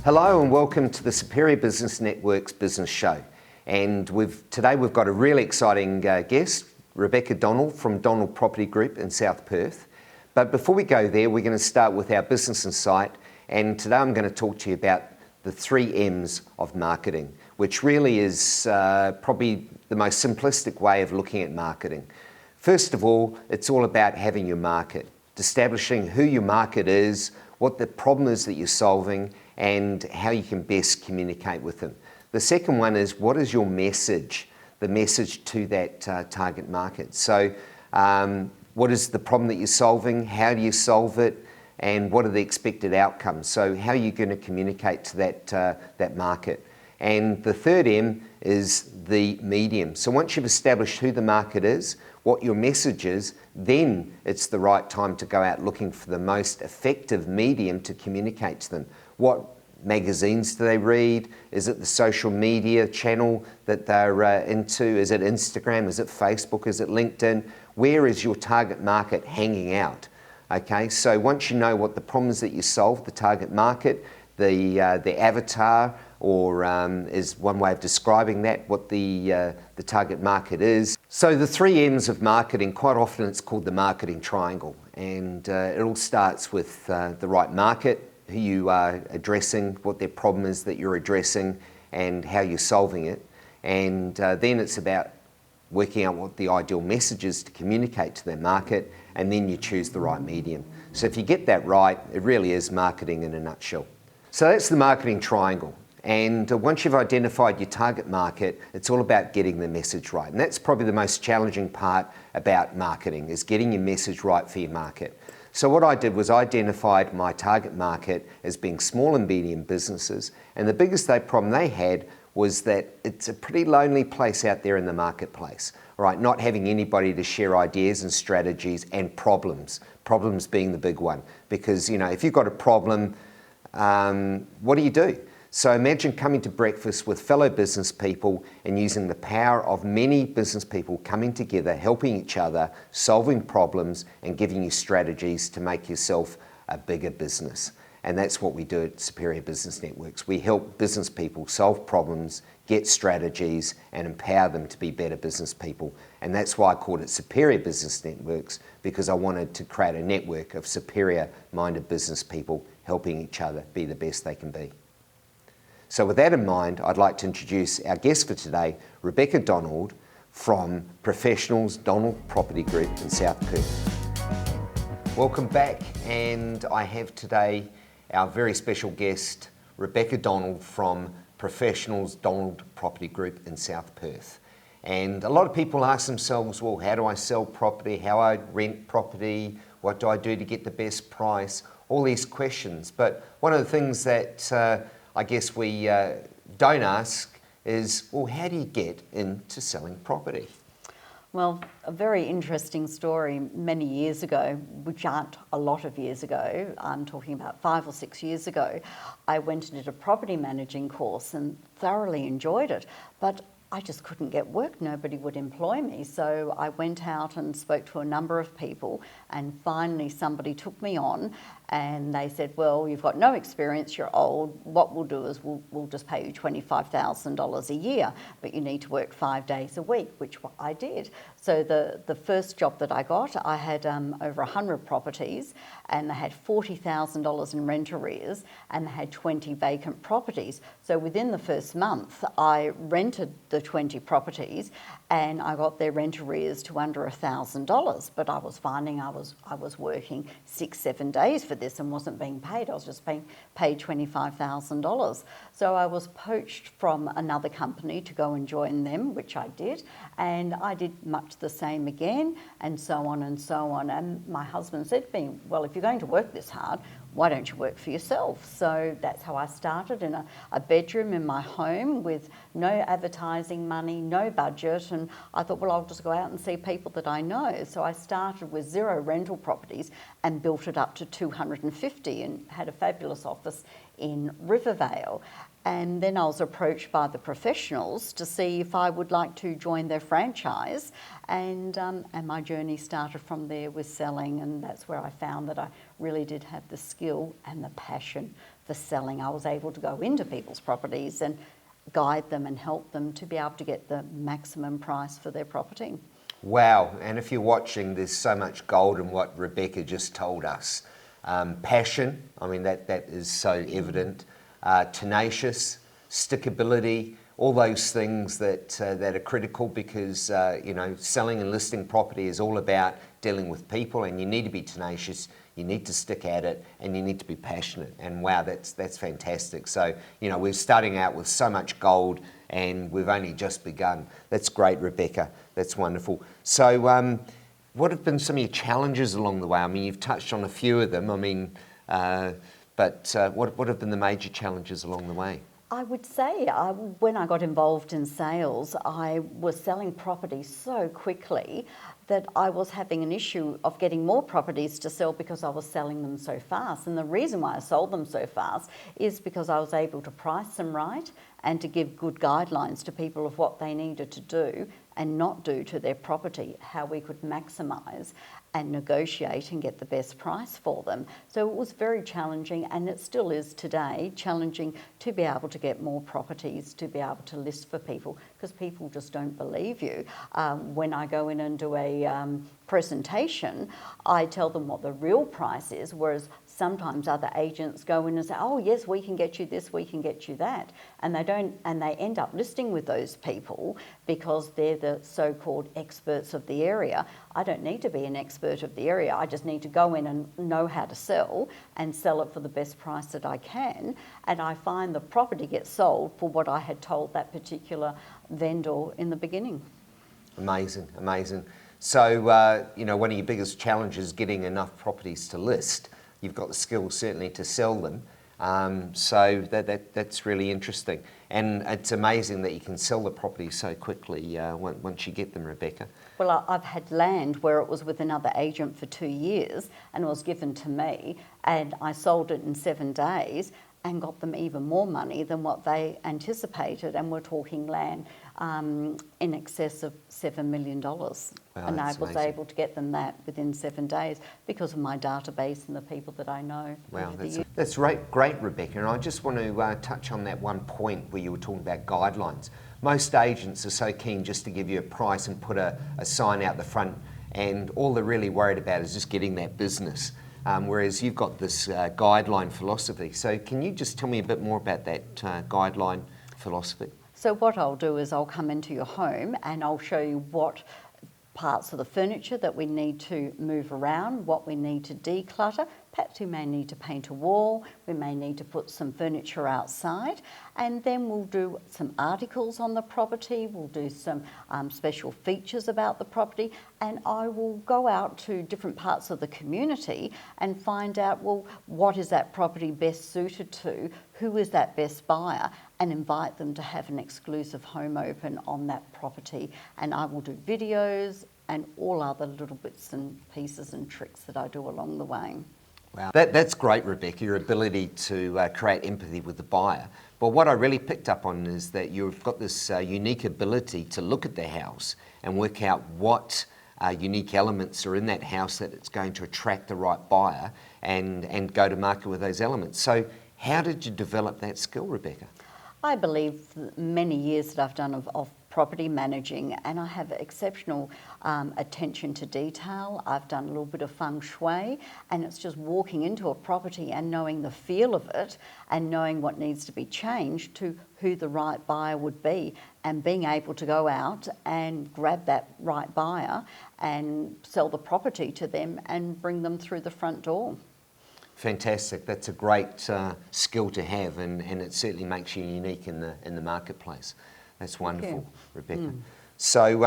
Hello and welcome to the Superior Business Network's Business Show. And today we've got a really exciting guest, Rebecca Donald from Donald Property Group in South Perth. But before we go there, we're going to start with our business insight. And today I'm going to talk to you about the 3 M's of marketing, which really is probably the most simplistic way of looking at marketing. First of all, it's all about having your market, establishing who your market is, what the problem is that you're solving, and how you can best communicate with them. The second one is, what is your message, the message to that target market? So what is the problem that you're solving? How do you solve it? And what are the expected outcomes? So how are you going to communicate to that market? And the third M is the medium. So once you've established who the market is, what your message is, then it's the right time to go out looking for the most effective medium to communicate to them. What magazines do they read? Is it the social media channel that they're into? Is it Instagram? Is it Facebook? Is it LinkedIn? Where is your target market hanging out? Okay, so once you know what the problems that you solve, the target market, the avatar, or is one way of describing that, what the target market is. So the 3 M's of marketing, quite often it's called the marketing triangle, and it all starts with the right market, who you are addressing, what their problem is that you're addressing, and how you're solving it. And then it's about working out what the ideal message is to communicate to their market, and then you choose the right medium. So if you get that right, it really is marketing in a nutshell. So that's the marketing triangle. And once you've identified your target market, it's all about getting the message right. And that's probably the most challenging part about marketing, is getting your message right for your market. So what I did was I identified my target market as being small and medium businesses. And the biggest problem they had was that it's a pretty lonely place out there in the marketplace, right? Not having anybody to share ideas and strategies and problems being the big one. Because, you know, if you've got a problem, what do? So imagine coming to breakfast with fellow business people and using the power of many business people coming together, helping each other, solving problems, and giving you strategies to make yourself a bigger business. And that's what we do at Superior Business Networks. We help business people solve problems, get strategies, and empower them to be better business people. And that's why I called it Superior Business Networks, because I wanted to create a network of superior-minded business people helping each other be the best they can be. So with that in mind, I'd like to introduce our guest for today, Rebecca Donald from Professionals Donald Property Group in South Perth. Welcome back, and I have today our very special guest, Rebecca Donald from Professionals Donald Property Group in South Perth. And a lot of people ask themselves, well, how do I sell property? How I rent property? What do I do to get the best price? All these questions. But one of the things that I guess we don't ask is, well, how do you get into selling property? Well, a very interesting story. Many years ago, which aren't a lot of years ago, I'm talking about 5 or 6 years ago, I went and did a property managing course and thoroughly enjoyed it. But I just couldn't get work. Nobody would employ me. So I went out and spoke to a number of people, and finally somebody took me on, and they said, well, you've got no experience, you're old. What we'll do is we'll just pay you $25,000 a year, but you need to work 5 days a week, which I did. So the first job that I got, I had over 100 properties, and they had $40,000 in rent arrears, and they had 20 vacant properties. So within the first month, I rented the 20 properties, and I got their rent arrears to under $1,000. But I was finding I was working 6-7 days for this and wasn't being paid. I was just being paid $25,000. So I was poached from another company to go and join them, which I did, and I did much the same again, and so on and so on. And my husband said to me, well, if you're going to work this hard, why don't you work for yourself? So that's how I started, in a bedroom in my home with no advertising money, no budget. And I thought, well, I'll just go out and see people that I know. So I started with 0 rental properties and built it up to 250 and had a fabulous office in Rivervale. And then I was approached by the professionals to see if I would like to join their franchise. And my journey started from there with selling, and that's where I found that I really did have the skill and the passion for selling. I was able to go into people's properties and guide them and help them to be able to get the maximum price for their property. Wow, and if you're watching, there's so much gold in what Rebecca just told us. Passion, I mean, that is so evident. Tenacious, stickability, all those things that are critical because, selling and listing property is all about dealing with people, and you need to be tenacious, you need to stick at it, and you need to be passionate. And wow, that's fantastic. So, we're starting out with so much gold and we've only just begun. That's great, Rebecca. That's wonderful. So, what have been some of your challenges along the way? I mean, you've touched on a few of them. I mean, but what have been the major challenges along the way? I would say when I got involved in sales, I was selling properties so quickly that I was having an issue of getting more properties to sell because I was selling them so fast. And the reason why I sold them so fast is because I was able to price them right and to give good guidelines to people of what they needed to do and not do to their property, how we could maximise and negotiate and get the best price for them. So it was very challenging, and it still is today, challenging to be able to get more properties, to be able to list for people, because people just don't believe you. When I go in and do a presentation, I tell them what the real price is, whereas sometimes other agents go in and say, oh yes, we can get you this, we can get you that. And they end up listing with those people because they're the so-called experts of the area. I don't need to be an expert of the area. I just need to go in and know how to sell and sell it for the best price that I can. And I find the property gets sold for what I had told that particular vendor in the beginning. Amazing, amazing. So, one of your biggest challenges is getting enough properties to list. You've got the skills certainly to sell them. So that's really interesting. And it's amazing that you can sell the property so quickly once you get them, Rebecca. Well, I've had land where it was with another agent for 2 years and it was given to me, and I sold it in 7 days and got them even more money than what they anticipated, and we're talking land in excess of $7 million. Wow, and I was amazing. able to get them that within 7 days because of my database and the people that I know. Wow, that's great, Rebecca. And I just want to touch on that one point where you were talking about guidelines. Most agents are so keen just to give you a price and put a sign out the front, and all they're really worried about is just getting that business. Whereas you've got this guideline philosophy. So can you just tell me a bit more about that guideline philosophy? So what I'll do is I'll come into your home and I'll show you what parts of the furniture that we need to move around, what we need to declutter. Perhaps we may need to paint a wall, we may need to put some furniture outside, and then we'll do some articles on the property, we'll do some special features about the property, and I will go out to different parts of the community and find out, well, what is that property best suited to, who is that best buyer, and invite them to have an exclusive home open on that property. And I will do videos and all other little bits and pieces and tricks that I do along the way. Wow, that's great, Rebecca, your ability to create empathy with the buyer. But what I really picked up on is that you've got this unique ability to look at the house and work out what unique elements are in that house that it's going to attract the right buyer and go to market with those elements. So how did you develop that skill, Rebecca? I believe many years that I've done of property managing, and I have exceptional attention to detail. I've done a little bit of feng shui, and it's just walking into a property and knowing the feel of it and knowing what needs to be changed to who the right buyer would be, and being able to go out and grab that right buyer and sell the property to them and bring them through the front door. Fantastic. That's a great skill to have, and it certainly makes you unique in the marketplace. That's wonderful, Rebecca. So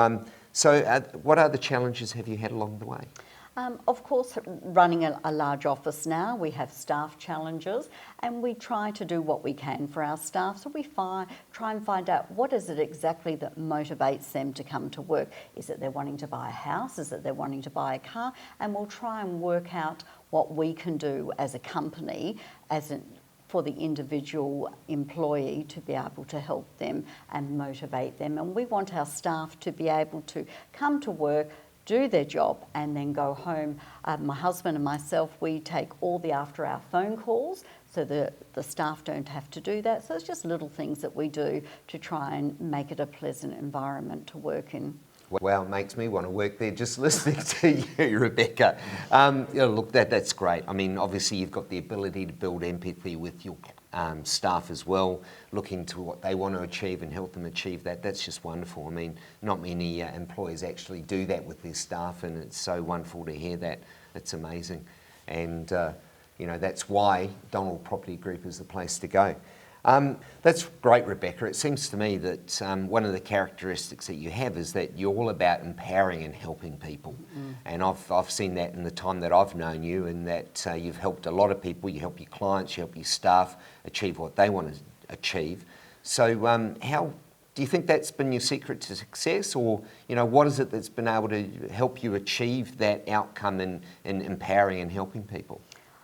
what other challenges have you had along the way? Of course, running a large office now, we have staff challenges, and we try to do what we can for our staff. So we try and find out what is it exactly that motivates them to come to work. Is it they're wanting to buy a house? Is it they're wanting to buy a car? And we'll try and work out what we can do as a company, for the individual employee to be able to help them and motivate them. And we want our staff to be able to come to work, do their job, and then go home. My husband and myself, we take all the after-hour phone calls, so the staff don't have to do that. So it's just little things that we do to try and make it a pleasant environment to work in. Wow, it makes me want to work there just listening to you, Rebecca. Look, that's great. I mean, obviously you've got the ability to build empathy with your staff as well, looking to what they want to achieve and help them achieve that. That's just wonderful. I mean, not many employers actually do that with their staff, and it's so wonderful to hear that. It's amazing. And, that's why Donald Property Group is the place to go. That's great, Rebecca. It seems to me that one of the characteristics that you have is that you're all about empowering and helping people. And I've seen that in the time that I've known you, and that you've helped a lot of people. You help your clients, you help your staff achieve what they want to achieve. So how do you think that's been your secret to success, or what is it that's been able to help you achieve that outcome in empowering and helping people?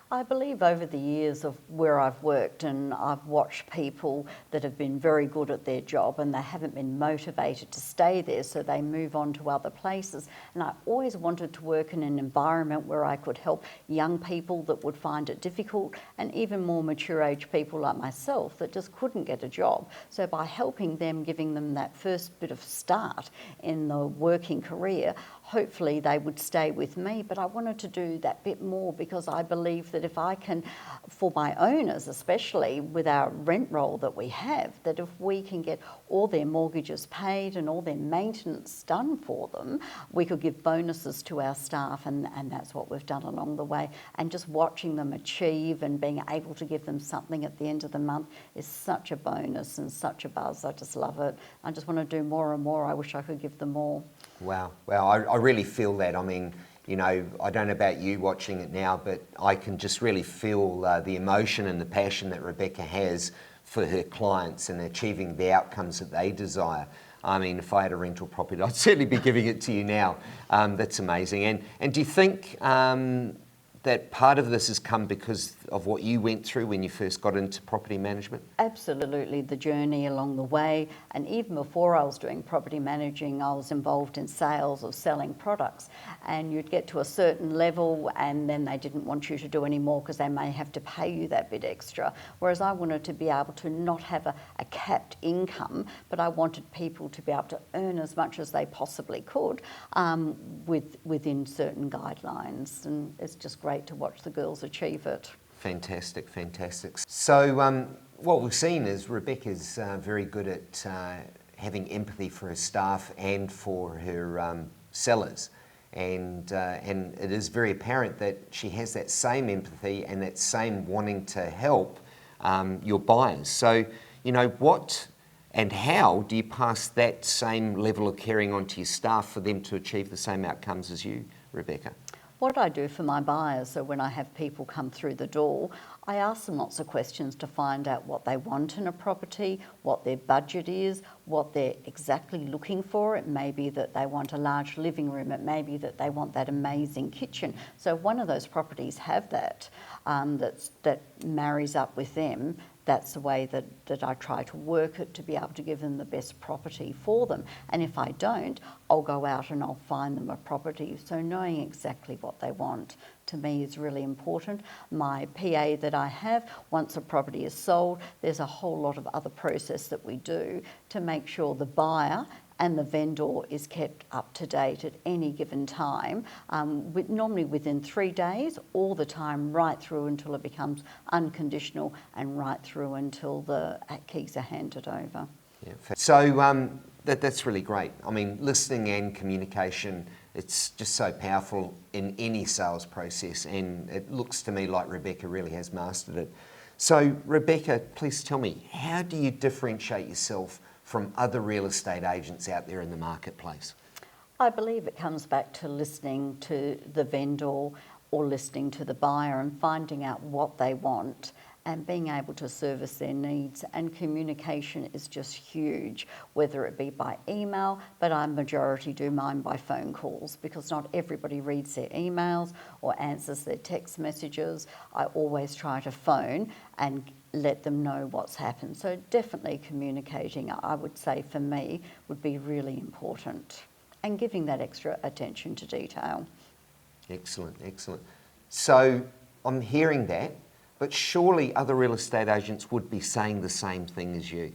I believe over the years of where I've worked, and I've watched people that have been very good at their job and they haven't been motivated to stay there, so they move on to other places. And I always wanted to work in an environment where I could help young people that would find it difficult, and even more mature age people like myself that just couldn't get a job. So by helping them, giving them that first bit of start in the working career, hopefully they would stay with me. But I wanted to do that bit more, because I believe that if I can, for my owners especially, with our rent roll that we have, that if we can get all their mortgages paid and all their maintenance done for them, we could give bonuses to our staff, and that's what we've done along the way. And just watching them achieve and being able to give them something at the end of the month is such a bonus and such a buzz. I just love it. I just want to do more and more. I wish I could give them more. Wow, I really feel that. I mean, I don't know about you watching it now, but I can just really feel the emotion and the passion that Rebecca has for her clients and achieving the outcomes that they desire. I mean, if I had a rental property, I'd certainly be giving it to you now. That's amazing. And do you think that part of this has come because of what you went through when you first got into property management? Absolutely, the journey along the way. And even before I was doing property managing, I was involved in sales of selling products. And you'd get to a certain level and then they didn't want you to do any more because they may have to pay you that bit extra. Whereas I wanted to be able to not have a capped income, but I wanted people to be able to earn as much as they possibly could within certain guidelines. And it's just great to watch the girls achieve it. Fantastic. So what we've seen is Rebecca's very good at having empathy for her staff and for her sellers. And it is very apparent that she has that same empathy and that same wanting to help your buyers. So, what and how do you pass that same level of caring on to your staff for them to achieve the same outcomes as you, Rebecca? What I do for my buyers, so when I have people come through the door, I ask them lots of questions to find out what they want in a property, what their budget is, what they're exactly looking for. It may be that they want a large living room, it may be that they want that amazing kitchen. So one of those properties have that, that marries up with them. That's the way that I try to work it, to be able to give them the best property for them. And if I don't, I'll go out and I'll find them a property. So knowing exactly what they want, to me, is really important. My PA that I have, once a property is sold, there's a whole lot of other process that we do to make sure the buyer and the vendor is kept up to date at any given time, normally within 3 days, all the time, right through until it becomes unconditional and right through until the keys are handed over. Yeah. So that's really great. I mean, listening and communication, it's just so powerful in any sales process, and it looks to me like Rebecca really has mastered it. So Rebecca, please tell me, how do you differentiate yourself from other real estate agents out there in the marketplace? I believe it comes back to listening to the vendor or listening to the buyer and finding out what they want and being able to service their needs. And communication is just huge, whether it be by email, but I majority do mine by phone calls, because not everybody reads their emails or answers their text messages. I always try to phone and let them know what's happened. So definitely communicating, I would say for me, would be really important, and giving that extra attention to detail. Excellent. So I'm hearing that. But surely other real estate agents would be saying the same thing as you.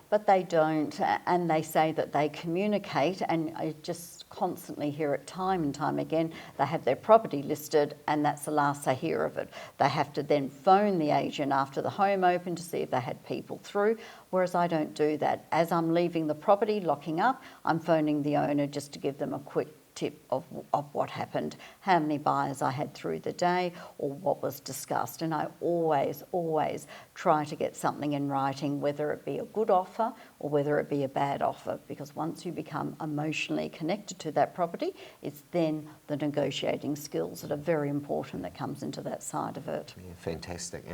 But they don't, and they say that they communicate, and I just constantly hear it time and time again. They have their property listed, and that's the last they hear of it. They have to then phone the agent after the home opened to see if they had people through, whereas I don't do that. As I'm leaving the property, locking up, I'm phoning the owner just to give them a quick tip of what happened, how many buyers I had through the day, or what was discussed. And I always try to get something in writing, whether it be a good offer or whether it be a bad offer, because once you become emotionally connected to that property, it's then the negotiating skills that are very important that comes into that side of it. Yeah, fantastic.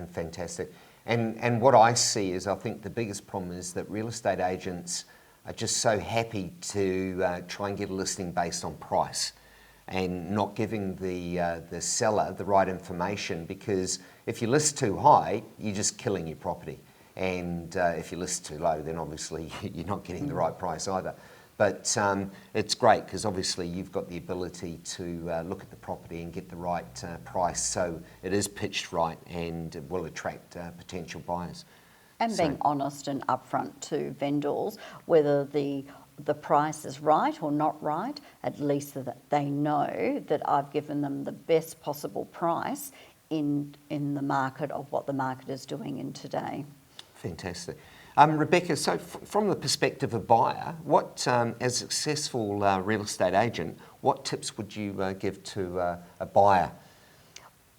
And what I see is, I think the biggest problem is that real estate agents are just so happy to try and get a listing based on price and not giving the seller the right information, because if you list too high, you're just killing your property. And if you list too low, then obviously you're not getting the right price either. But it's great because obviously you've got the ability to look at the property and get the right price, so it is pitched right and it will attract potential buyers. And being honest and upfront to vendors, whether the price is right or not right, at least that they know that I've given them the best possible price in the market of what the market is doing in today. Fantastic. Rebecca, so from the perspective of buyer, what, as a successful real estate agent, what tips would you give to a buyer?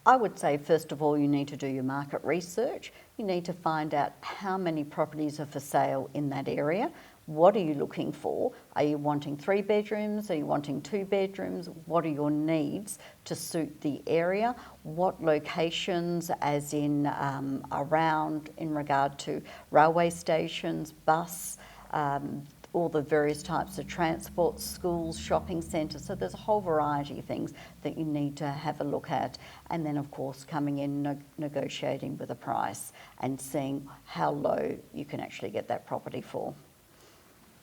I would say, first of all, you need to do your market research. You need to find out how many properties are for sale in that area. What are you looking for? Are you wanting 3 bedrooms? Are you wanting 2 bedrooms? What are your needs to suit the area? What locations, as in around, in regard to railway stations, bus, all the various types of transport, schools, shopping centres. So there's a whole variety of things that you need to have a look at. And then, of course, coming in, negotiating with a price and seeing how low you can actually get that property for.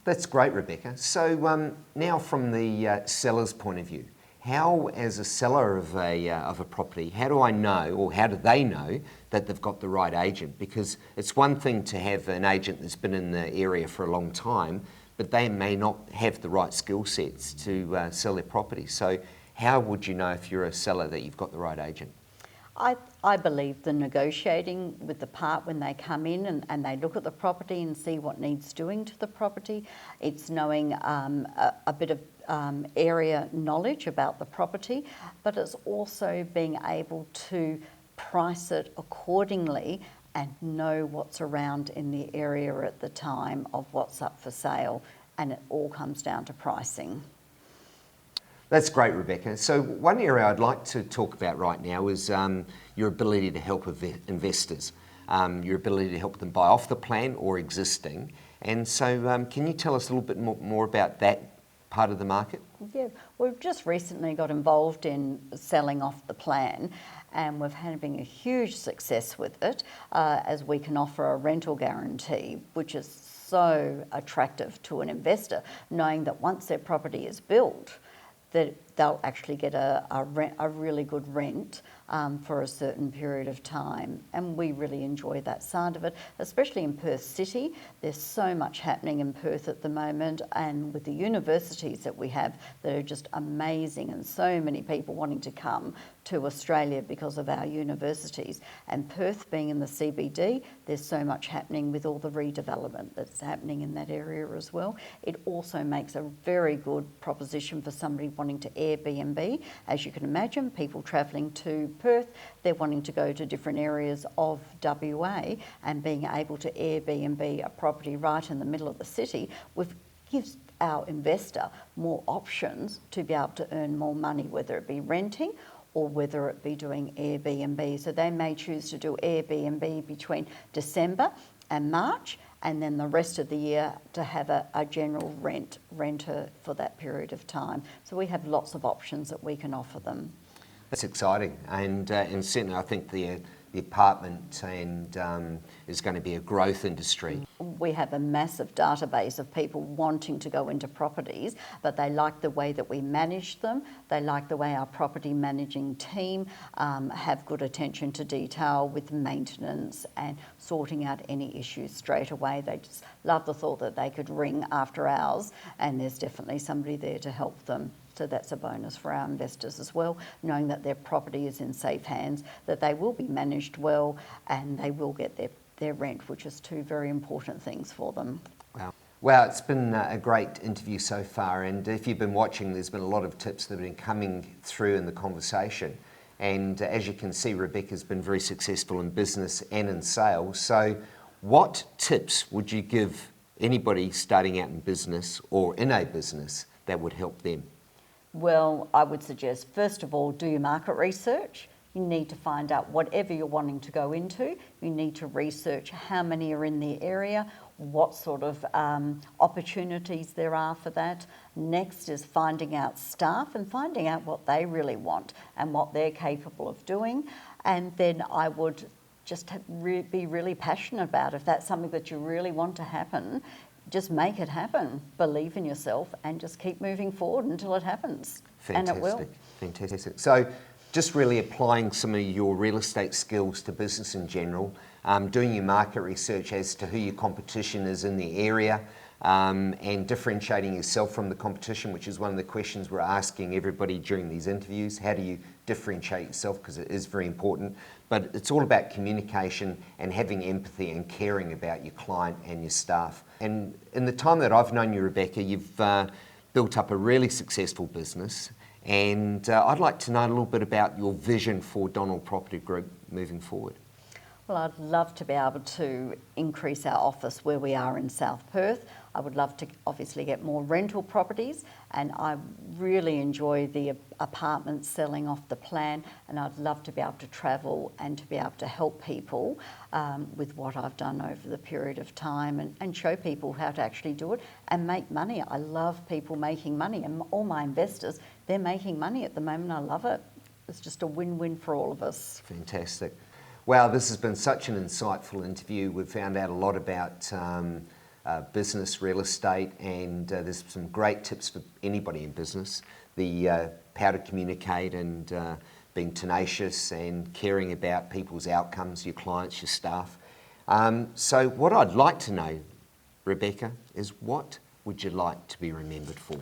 That's great, Rebecca. So now from the seller's point of view, how, as a seller of a property, how do I know, or how do they know that they've got the right agent? Because it's one thing to have an agent that's been in the area for a long time, but they may not have the right skill sets to sell their property. So how would you know, if you're a seller, that you've got the right agent? I believe the negotiating with the part when they come in and they look at the property and see what needs doing to the property. It's knowing a bit of area knowledge about the property, but it's also being able to price it accordingly and know what's around in the area at the time of what's up for sale, and it all comes down to pricing. That's great, Rebecca. So one area I'd like to talk about right now is your ability to help investors, your ability to help them buy off the plan or existing. And so can you tell us a little bit more about that part of the market? Yeah, we've just recently got involved in selling off the plan, and we're having a huge success with it, as we can offer a rental guarantee, which is so attractive to an investor, knowing that once their property is built, that they'll actually get a really good rent for a certain period of time. And we really enjoy that side of it, especially in Perth City. There's so much happening in Perth at the moment, and with the universities that we have that are just amazing, and so many people wanting to come to Australia because of our universities. And Perth being in the CBD, there's so much happening with all the redevelopment that's happening in that area as well. It also makes a very good proposition for somebody wanting to Airbnb. As you can imagine, people travelling to Perth, they're wanting to go to different areas of WA, and being able to Airbnb a property right in the middle of the city gives our investor more options to be able to earn more money, whether it be renting or whether it be doing Airbnb. So they may choose to do Airbnb between December and March, and then the rest of the year to have a general renter for that period of time. So we have lots of options that we can offer them. That's exciting, and certainly I think the apartment and is going to be a growth industry. we have a massive database of people wanting to go into properties, but they like the way that we manage them. They like the way our property managing team have good attention to detail with maintenance and sorting out any issues straight away. They just love the thought that they could ring after hours and there's definitely somebody there to help them. So that's a bonus for our investors as well, knowing that their property is in safe hands, that they will be managed well and they will get their rent, which is two very important things for them. Wow. Well, it's been a great interview so far, and if you've been watching, there's been a lot of tips that have been coming through in the conversation. And as you can see, Rebecca's been very successful in business and in sales. So what tips would you give anybody starting out in business or in a business that would help them? Well, I would suggest, first of all, do your market research. You need to find out whatever you're wanting to go into. You need to research how many are in the area, what sort of opportunities there are for that. Next is finding out staff and finding out what they really want and what they're capable of doing. And then I would just be really passionate about it. If that's something that you really want to happen, just make it happen. Believe in yourself and just keep moving forward until it happens. Fantastic. And it will. Fantastic. So just really applying some of your real estate skills to business in general, doing your market research as to who your competition is in the area, and differentiating yourself from the competition, which is one of the questions we're asking everybody during these interviews. How do you differentiate yourself? Because it is very important. But it's all about communication and having empathy and caring about your client and your staff. And in the time that I've known you, Rebecca, you've built up a really successful business. And I'd like to know a little bit about your vision for Donald Property Group moving forward. Well, I'd love to be able to increase our office where we are in South Perth. I would love to obviously get more rental properties, and I really enjoy the apartments selling off the plan, and I'd love to be able to travel and to be able to help people with what I've done over the period of time and show people how to actually do it and make money. I love people making money, and all my investors, they're making money at the moment. I love it. It's just a win-win for all of us. Fantastic. Wow, this has been such an insightful interview. We've found out a lot about business, real estate, and there's some great tips for anybody in business. The how to communicate and being tenacious and caring about people's outcomes, your clients, your staff. So what I'd like to know, Rebecca, is what would you like to be remembered for?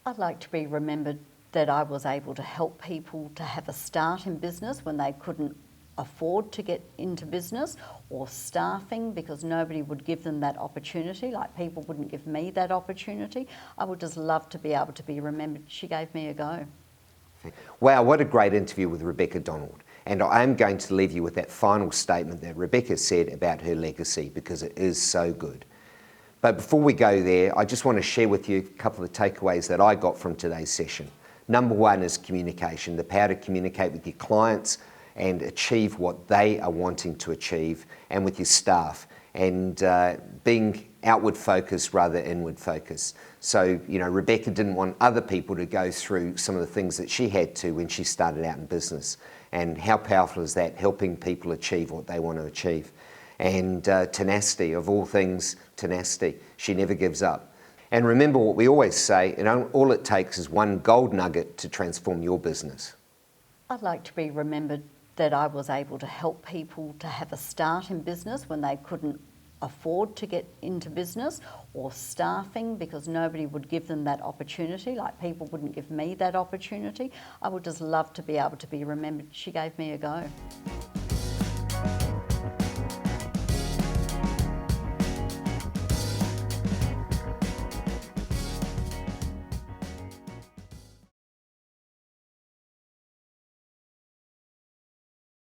I'd like to be remembered that I was able to help people to have a start in business when they couldn't afford to get into business, or staffing because nobody would give them that opportunity, like people wouldn't give me that opportunity. I would just love to be able to be remembered. She gave me a go. Wow, what a great interview with Rebecca Donald. And I am going to leave you with that final statement that Rebecca said about her legacy, because it is so good. But before we go there, I just want to share with you a couple of takeaways that I got from today's session. Number one is communication, the power to communicate with your clients and achieve what they are wanting to achieve, and with your staff, and being outward focused rather than inward focused. So, you know, Rebecca didn't want other people to go through some of the things that she had to when she started out in business. And how powerful is that, helping people achieve what they want to achieve? And tenacity, of all things, tenacity. She never gives up. And remember what we always say, all it takes is one gold nugget to transform your business. I'd like to be remembered that I was able to help people to have a start in business when they couldn't afford to get into business, or staffing because nobody would give them that opportunity, like people wouldn't give me that opportunity. I would just love to be able to be remembered. She gave me a go.